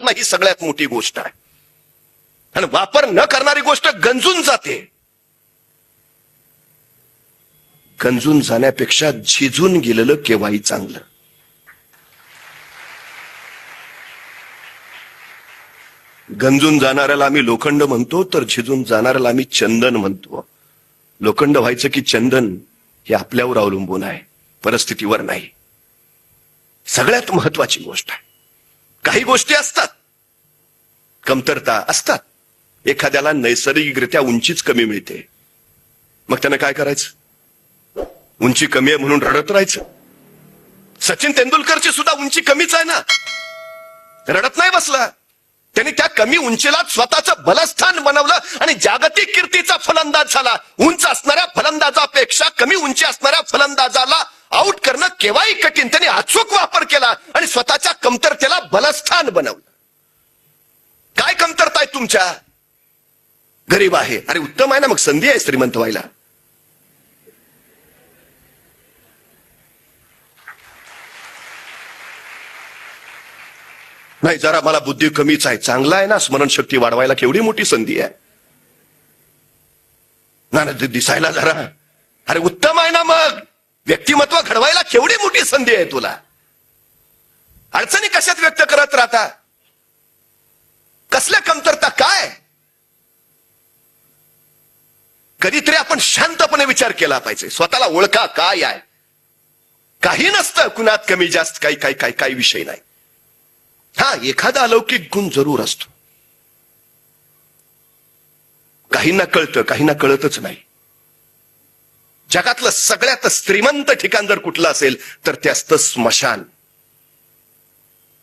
नाही, ही सगळ्यात मोठी गोष्ट आहे. आणि वापर न करणारी गोष्ट गंजून जाते. गंजून जाण्यापेक्षा झिजून गेलेलं केव्हाही चांगलं. गंजून जाणाऱ्याला आम्ही लोखंड म्हणतो, तर झिजून जाणाऱ्याला आम्ही चंदन म्हणतो. लोखंड व्हायचं की चंदन हे आपल्यावर अवलंबून आहे, परिस्थितीवर नाही. सगळ्यात महत्वाची गोष्ट आहे. काही गोष्टी असतात, कमतरता असतात. एखाद्याला नैसर्गिकरित्या उंचीच कमी मिळते, मग त्यानं काय करायचं? उंची कमी आहे म्हणून रडत राहायचं? सचिन तेंडुलकरची सुद्धा उंची कमीच आहे ना, रडत नाही बसला. त्यांनी त्या कमी उंचीला स्वतःचं बलस्थान बनवलं आणि जागतिक कीर्तीचा फलंदाज झाला. उंच असणाऱ्या फलंदाजापेक्षा कमी उंची असणाऱ्या फलंदाजाला आउट करणं केव्हाही कठीण. त्यांनी अचूक वापर केला आणि स्वतःच्या कमतरतेला बलस्थान बनवलं. काय कमतरता आहे तुमच्या? गरीब आहे, अरे उत्तम आहे ना, मग संधी आहे श्रीमंत व्हायला. नाही, जरा मला बुद्धी कमीच आहे, चांगला आहे ना, स्मरणशक्ती वाढवायला केवढी मोठी संधी आहे ना. दिसायला जरा, अरे उत्तम आहे ना, मग व्यक्तिमत्व घडवायला केवढी मोठी संधी आहे तुला. अडचणी कशात व्यक्त करत राहता? कसल्या कमतरता काय? कधीतरी आपण शांतपणे विचार केला पाहिजे. स्वतःला ओळखा काय आहे. काही नसतं कुणात कमी जास्त, काही काही काही काही विषय नाही. हा, एखादा अलौकिक गुण जरूर असतो. काहींना कळतं, काहींना कळतच नाही. जगातलं सगळ्यात श्रीमंत ठिकाण जर कुठलं असेल तर ते असतं स्मशान.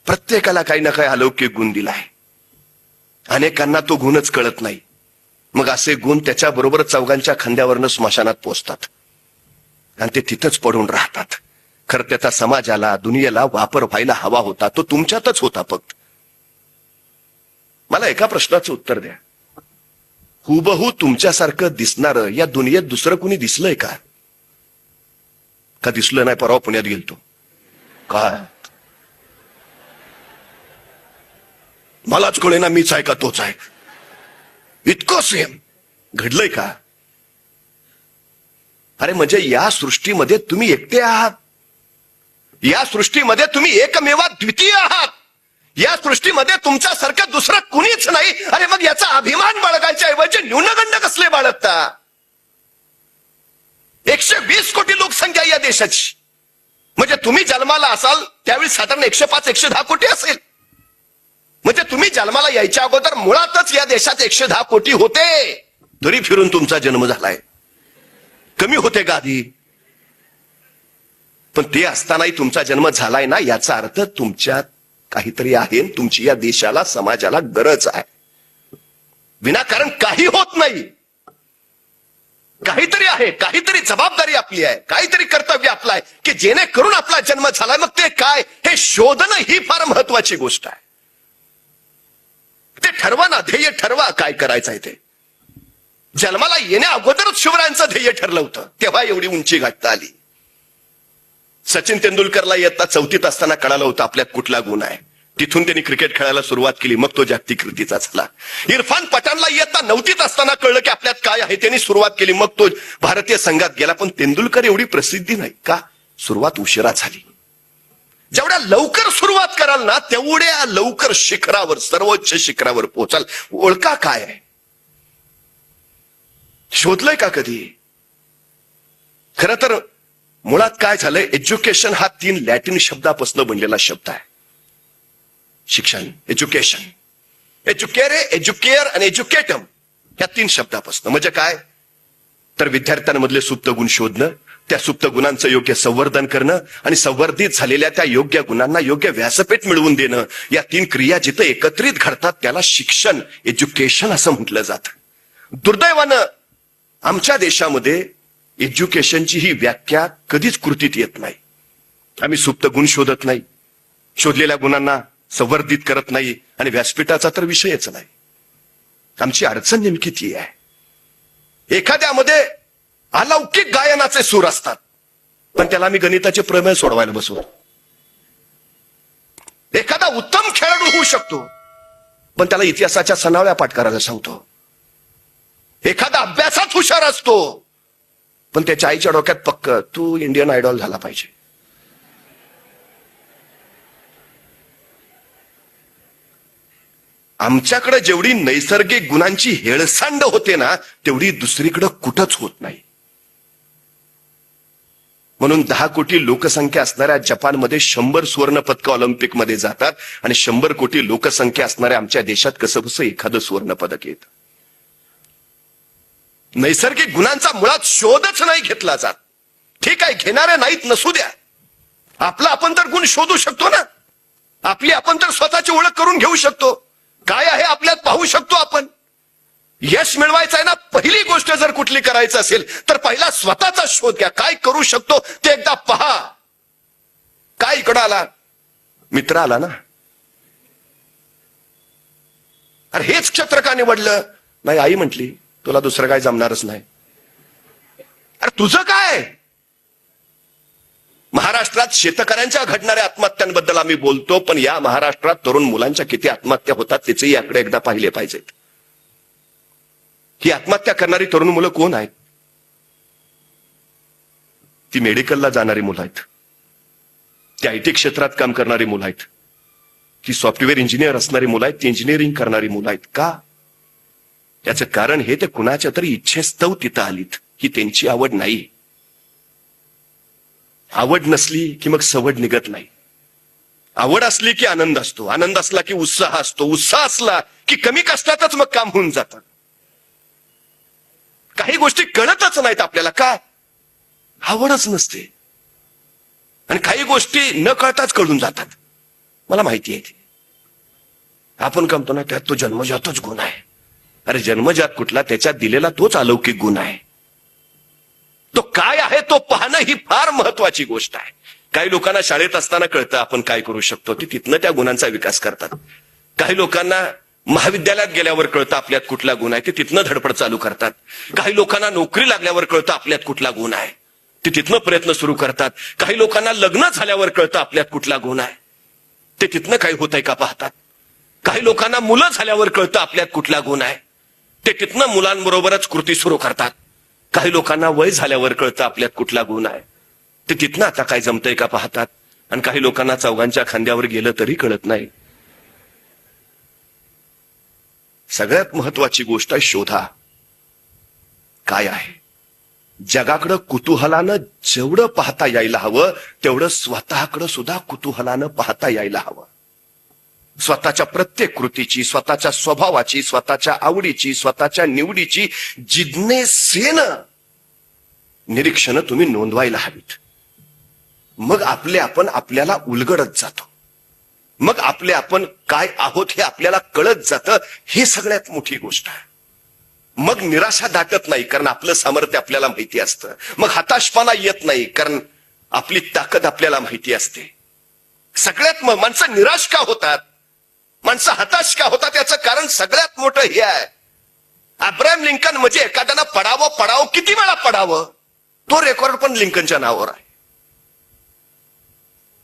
प्रत्येकाला काही ना काही अलौकिक गुण दिलाय. अनेकांना तो गुणच कळत नाही. मग असे गुण त्याच्याबरोबर चौघांच्या खांद्यावरनं स्मशानात पोचतात आणि ते तिथंच पडून राहतात. खरं त्याचा समाजाला, दुनियेला वापर व्हायला हवा होता, तो तुमच्यातच होता. फक्त मला एका प्रश्नाचं उत्तर द्या. हुबहू तुमच्यासारखं दिसणारं या दुनियेत दुसरं कुणी दिसलंय का? का दिसलं नाही? परवा पुण्यात गेलतो, काय मलाच कळेना मीच आहे का तोच आहे. इतकं सेम घडलंय का? अरे म्हणजे या सृष्टीमध्ये तुम्ही एकटे आहात. या सृष्टीमध्ये तुम्ही एकमेवा द्वितीय आहात. या सृष्टीमध्ये तुमच्यासारखं दुसरं कुणीच नाही. अरे मग याचा अभिमान बाळगायच्या ऐवजी न्यूनगंड कसले बाळगता? 120 कोटी लोकसंख्या या देशाची. म्हणजे तुम्ही जन्माला असाल त्यावेळी साधारण 105-110 कोटी असेल. म्हणजे तुम्ही जन्माला यायच्या अगोदर मुळातच या देशात 110 कोटी होते. तरी फिरून तुमचा जन्म झालाय. कमी होते का आधी? पण ते असतानाही तुमचा जन्म झालाय ना, याचा अर्थ तुमच्यात काहीतरी आहे. तुमची या देशाला, समाजाला गरज आहे. विनाकारण काही होत नाही. काहीतरी आहे, काहीतरी जबाबदारी आपली आहे, काहीतरी कर्तव्य आपलं आहे की जेणेकरून आपला जन्म झालाय. मग ते काय हे शोधणं ही फार महत्वाची गोष्ट आहे. ते ठरवा ना, ध्येय ठरवा काय करायचंय ते. जन्माला येण्या अगोदरच शिवरायांचं ध्येय ठरलं होतं, तेव्हा एवढी उंची गाठता आली. सचिन तेंडुलकरला इयत्ता 4थीत असताना कळालं होतं आपल्यात कुठला गुण आहे. तिथून त्यांनी क्रिकेट खेळायला सुरुवात केली, मग तो जागतिक कीर्तीचा झाला. इरफान पठाणला इयत्ता 9थीत असताना कळलं की आपल्यात काय आहे, त्यांनी सुरुवात केली, मग तो भारतीय संघात गेला. पण तेंडुलकर एवढी प्रसिद्धी नाही का? सुरुवात उशिरा झाली. जेवढ्या लवकर सुरुवात कराल ना, तेवढ्या लवकर शिखरावर, सर्वोच्च शिखरावर पोहोचाल. ओळखा काय आहे, शोधलंय का कधी? खरं तर मुळात काय झालंय, एज्युकेशन हा 3 लॅटिन शब्दापासून बनलेला शब्द आहे. शिक्षण, एज्युकेशन, एज्युकेरे, एज्युकेअर आणि एज्युकेटम, या 3 शब्दापासून. म्हणजे काय तर विद्यार्थ्यांमधले सुप्त गुण शोधणं, त्या सुप्त गुणांचं योग्य संवर्धन करणं आणि संवर्धित झालेल्या त्या योग्य गुणांना योग्य व्यासपीठ मिळवून देणं. या 3 क्रिया जिथं एकत्रित घडतात त्याला शिक्षण, एज्युकेशन असं म्हटलं जातं. दुर्दैवानं आमच्या देशामध्ये एज्युकेशनची ही व्याख्या कधीच कृतीत येत नाही. आम्ही सुप्त गुण शोधत नाही, शोधलेल्या गुणांना संवर्धित करत नाही आणि व्यासपीठाचा तर विषयच नाही. आमची अडचण नेमकी ती आहे. एखाद्यामध्ये अलौकिक गायनाचे सूर असतात, पण त्याला आम्ही गणिताचे प्रमेय सोडवायला बसवतो. एखादा उत्तम खेळाडू होऊ शकतो, पण त्याला इतिहासाच्या सनावळ्या पाठ करायला सांगतो. एखादा अभ्यासात हुशार असतो, पण त्याच्या आईच्या डोक्यात पक्क तू इंडियन आयडॉल झाला पाहिजे. आमच्याकडे जेवढी नैसर्गिक गुणांची हेळसांड होते ना, तेवढी दुसरीकडे कुठंच होत नाही. म्हणून 10 कोटी लोकसंख्या असणाऱ्या जपानमध्ये 100 सुवर्ण पदक ऑलिम्पिक मध्ये जातात, आणि 100 कोटी लोकसंख्या असणाऱ्या आमच्या देशात कसं कसं एखादं सुवर्ण पदक येतं. नैसर्गिक गुणांचा मुळात शोधच नाही घेतला जात. ठीक आहे, घेणारे नाहीत, नसू द्या. आपला आपण तर गुण शोधू शकतो ना. आपली आपण तर स्वतःची ओळख करून घेऊ शकतो. काय आहे आपल्यात पाहू शकतो आपण. यश मिळवायचं आहे ना, पहिली गोष्ट जर कुठली करायचं असेल तर पहिला स्वतःचा शोध घ्या. काय करू शकतो ते एकदा पहा. काय इकडं आला मित्र आला ना, अरे हेच क्षेत्र का निवडलं? नाही, आई म्हटली तुला दुसरं काय जमणारच नाही. अरे तुझं काय? महाराष्ट्रात शेतकऱ्यांच्या घडणाऱ्या आत्महत्यांबद्दल आम्ही बोलतो, पण या महाराष्ट्रात तरुण मुलांच्या किती आत्महत्या होतात त्याचे याकडे एकदा पाहिले पाहिजेत. ही आत्महत्या करणारी तरुण मुलं कोण आहेत? ती मेडिकलला जाणारी मुलं आहेत, ती आयटी क्षेत्रात काम करणारी मुलं आहेत, ती सॉफ्टवेअर इंजिनियर असणारी मुलं आहेत, ती इंजिनिअरिंग करणारी मुलं आहेत. का? याचं कारण हे, ते कुणाच्या तरी इच्छेस्तव तिथं आलीत. ही त्यांची आवड नाही. आवड नसली की मग सवड निघत नाही. आवड असली की आनंद असतो, आनंद असला की उत्साह असतो, उत्साह असला की कमी कष्टातच मग काम होऊन जातात. काही गोष्टी कळतच नाहीत आपल्याला. का? आवडच नसते. आणि काही गोष्टी न कळताच कळून जातात. मला माहिती आहे, आपण कमतो ना त्यात तो जन्मजातच गुण आहे. अरे जन्मजात कुठला? त्याच्यात दिलेला तोच अलौकिक गुण आहे. तो काय आहे तो पाहणं ही फार महत्वाची गोष्ट आहे. काही लोकांना शाळेत असताना कळतं आपण काय करू शकतो, ते तिथनं त्या गुणांचा विकास करतात. काही लोकांना महाविद्यालयात गेल्यावर कळतं आपल्यात कुठला गुण आहे, ते तिथनं धडपड चालू करतात. काही लोकांना नोकरी लागल्यावर कळतं आपल्यात कुठला गुण आहे, ते तिथनं प्रयत्न सुरू करतात. काही लोकांना लग्न झाल्यावर कळतं आपल्यात कुठला गुण आहे, ते तिथनं काही होत आहे का पाहतात. काही लोकांना मुलं झाल्यावर कळतं आपल्यात कुठला गुण आहे, ते तिथनं मुलांबरोबरच कृती सुरू करतात. काही लोकांना वय झाल्यावर कळतं आपल्यात कुठला गुण आहे, ते तिथनं आता काय जमतंय का पाहतात. आणि काही लोकांना चौघांच्या खांद्यावर गेलं तरी कळत नाही. सगळ्यात महत्वाची गोष्ट आहे शोधा काय आहे. जगाकडं कुतूहलानं जेवढं पाहता यायला हवं तेवढं स्वतःकडं सुद्धा कुतूहलानं पाहता यायला हवं. स्वतःच्या प्रत्येक कृतीची, स्वतःच्या स्वभावाची, स्वतःच्या आवडीची, स्वतःच्या निवडीची जिज्ञेसेनं निरीक्षणं तुम्ही नोंदवायला हवीत. मग आपले आपण आपल्याला उलगडत जातो. मग आपले आपण काय आहोत हे आपल्याला कळत जातं. हे सगळ्यात मोठी गोष्ट आहे. मग निराशा दाटत नाही, कारण आपलं सामर्थ्य आपल्याला माहिती असतं. मग हताशपणा येत नाही, कारण आपली ताकद आपल्याला माहिती असते. सगळ्यात माणसं निराश का होतात, माणसं हताश का होतात, याचं कारण सगळ्यात मोठं हे आहे. अब्राहम लिंकन म्हणजे एखाद्याला पडावं किती वेळा पडावं, तो रेकॉर्ड पण लिंकनच्या नावावर आहे.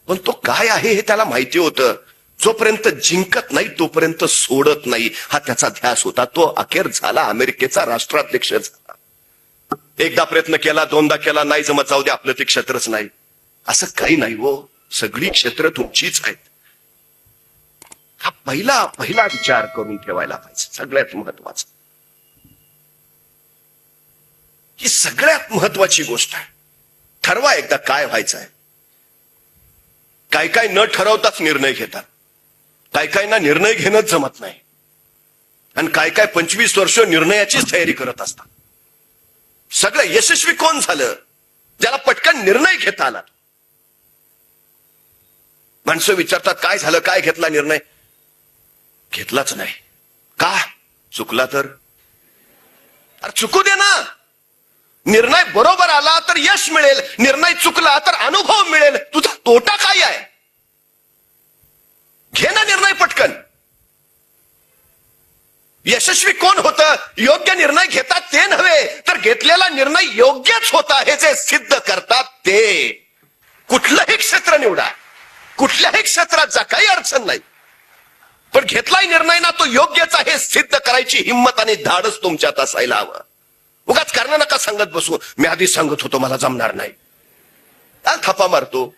पण तो काय आहे हे त्याला माहिती होतं. जोपर्यंत जिंकत नाही तोपर्यंत सोडत नाही, हा त्याचा ध्यास होता. तो अखेर झाला अमेरिकेचा राष्ट्राध्यक्ष झाला. एकदा प्रयत्न केला, दोनदा केला, नाही जमत, जाऊ दे आपलं ते क्षेत्रच नाही, असं काही नाही हो. सगळी क्षेत्र तुमचीच आहेत. हा पहिला विचार करून ठेवायला पाहिजे. सगळ्यात महत्वाचं, ही सगळ्यात महत्वाची गोष्ट आहे. ठरवा एकदा काय व्हायचं आहे. काय न ठरवताच निर्णय घेतात. काहींना निर्णय घेणंच जमत नाही, आणि काय 25 वर्ष निर्णयाचीच तयारी करत असतात. सगळं यशस्वी कोण झालं? ज्याला पटकन निर्णय घेता आला. माणसं विचारतात काय झालं, काय घेतला निर्णय? घेतलाच नाही. का? चुकला तर? अरे चुकू दे ना. निर्णय बरोबर आला तर यश मिळेल, निर्णय चुकला तर अनुभव मिळेल. तुझा तोटा काय आहे? घे ना निर्णय पटकन. यशस्वी कोण होतं? योग्य निर्णय घेतात ते नव्हे, तर घेतलेला निर्णय योग्यच होता हे जे सिद्ध करतात ते. कुठलंही क्षेत्र निवडा, कुठल्याही क्षेत्रात जा, काही अडचण नाही. पण घेतलाय निर्णय ना, तो योग्यच आहे हे सिद्ध करायची हिंमत आणि धाडस तुमच्यात असायला हवं. उगाच कारण नका सांगत बसू, मी आधीच सांगत होतो मला जमणार नाही. थापा मारतो.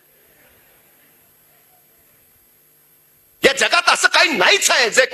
या जगात असं काही नाहीच आहे जे